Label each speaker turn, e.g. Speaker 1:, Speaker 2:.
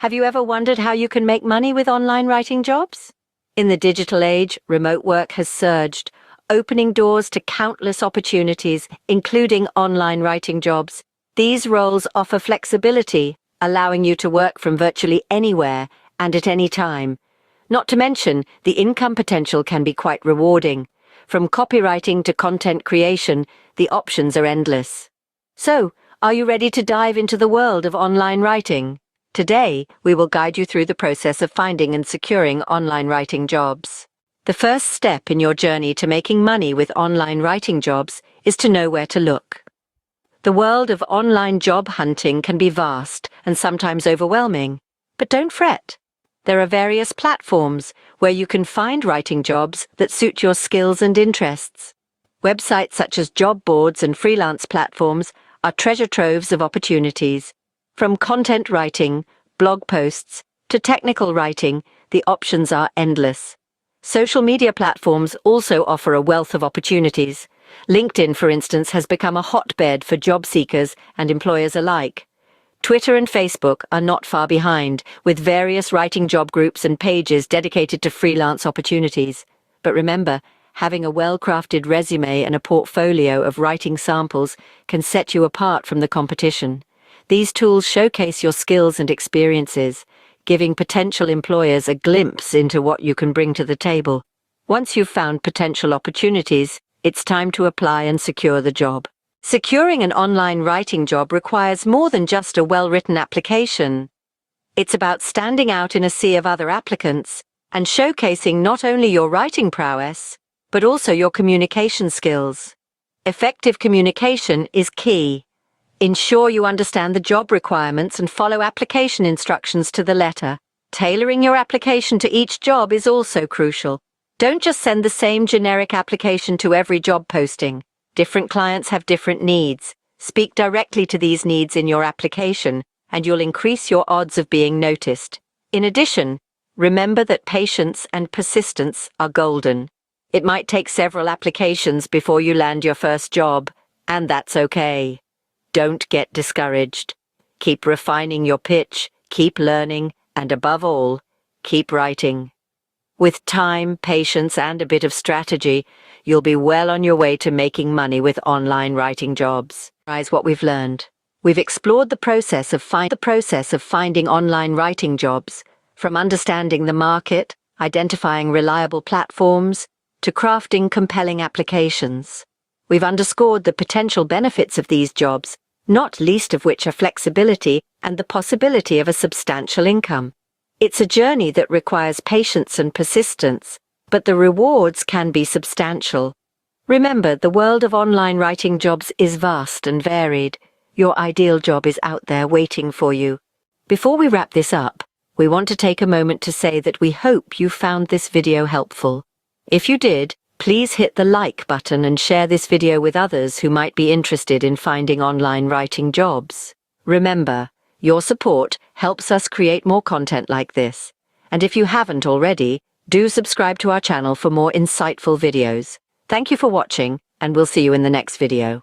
Speaker 1: Have you ever wondered how you can make money with online writing jobs? In the digital age, remote work has surged, opening doors to countless opportunities, including online writing jobs. These roles offer flexibility, allowing you to work from virtually anywhere and at any time. Not to mention, the income potential can be quite rewarding. From copywriting to content creation, the options are endless. So, are you ready to dive into the world of online writing? Today, we will guide you through the process of finding and securing online writing jobs. The first step in your journey to making money with online writing jobs is to know where to look. The world of online job hunting can be vast and sometimes overwhelming, but don't fret. There are various platforms where you can find writing jobs that suit your skills and interests. Websites such as job boards and freelance platforms are treasure troves of opportunities. From content writing, blog posts, to technical writing, the options are endless. Social media platforms also offer a wealth of opportunities. LinkedIn, for instance, has become a hotbed for job seekers and employers alike. Twitter and Facebook are not far behind, with various writing job groups and pages dedicated to freelance opportunities. But remember, having a well-crafted resume and a portfolio of writing samples can set you apart from the competition. These tools showcase your skills and experiences, giving potential employers a glimpse into what you can bring to the table. Once you've found potential opportunities, it's time to apply and secure the job. Securing an online writing job requires more than just a well-written application. It's about standing out in a sea of other applicants and showcasing not only your writing prowess, but also your communication skills. Effective communication is key. Ensure you understand the job requirements and follow application instructions to the letter. Tailoring your application to each job is also crucial. Don't just send the same generic application to every job posting. Different clients have different needs. Speak directly to these needs in your application, and you'll increase your odds of being noticed. In addition, remember that patience and persistence are golden. It might take several applications before you land your first job, and that's okay. Don't get discouraged. Keep refining your pitch, keep learning, and above all, keep writing. With time, patience, and a bit of strategy, you'll be well on your way to making money with online writing jobs. Summarize what we've learned. We've explored the process of finding online writing jobs, from understanding the market, identifying reliable platforms, to crafting compelling applications. We've underscored the potential benefits of these jobs, not least of which are flexibility and the possibility of a substantial income. It's a journey that requires patience and persistence, but the rewards can be substantial. Remember, the world of online writing jobs is vast and varied. Your ideal job is out there waiting for you. Before we wrap this up, we want to take a moment to say that we hope you found this video helpful. If you did, please hit the like button and share this video with others who might be interested in finding online writing jobs. Remember, your support helps us create more content like this. And if you haven't already, do subscribe to our channel for more insightful videos. Thank you for watching, and we'll see you in the next video.